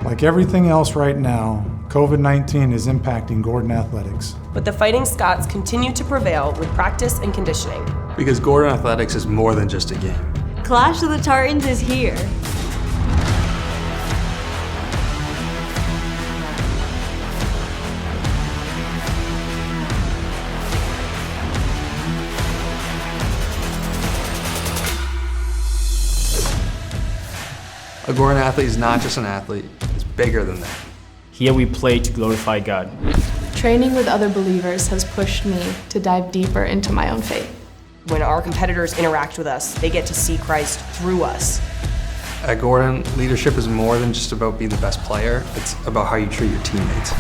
Like everything else right now, COVID-19 is impacting Gordon athletics. But the Fighting Scots continue to prevail with practice and conditioning. Because Gordon athletics is more than just a game. Clash of the Tartans is here. A Gordon athlete is not just an athlete, it's bigger than that. Here we play to glorify God. Training with other believers has pushed me to dive deeper into my own faith. When our competitors interact with us, they get to see Christ through us. At Gordon, leadership is more than just about being the best player, it's about how you treat your teammates.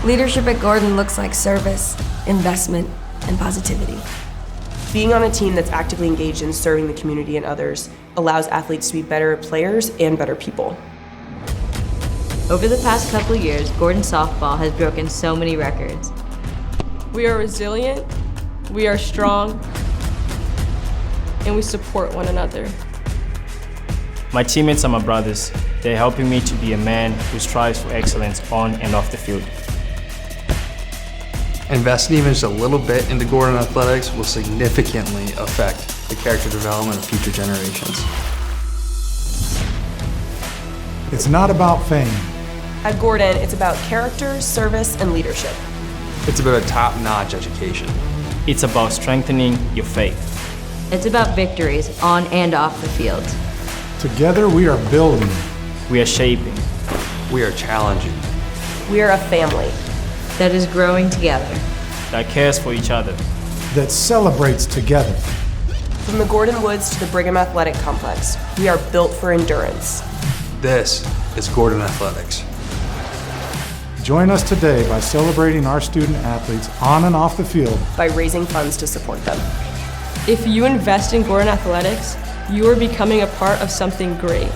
Leadership at Gordon looks like service, investment, and positivity. Being on a team that's actively engaged in serving the community and others allows athletes to be better players and better people. Over the past couple years, Gordon softball has broken so many records. We are resilient, we are strong, and we support one another. My teammates are my brothers. They're helping me to be a man who strives for excellence on and off the field. Investing even just a little bit into Gordon athletics will significantly affect the character development of future generations. It's not about fame. At Gordon, it's about character, service, and leadership. It's about a top-notch education. It's about strengthening your faith. It's about victories on and off the field. Together we are building. We are shaping. We are challenging. We are a family. That is growing together. That cares for each other. That celebrates together. From the Gordon Woods to the Brigham Athletic Complex, we are built for endurance. This is Gordon athletics. Join us today by celebrating our student athletes on and off the field. By raising funds to support them. If you invest in Gordon athletics, you are becoming a part of something great.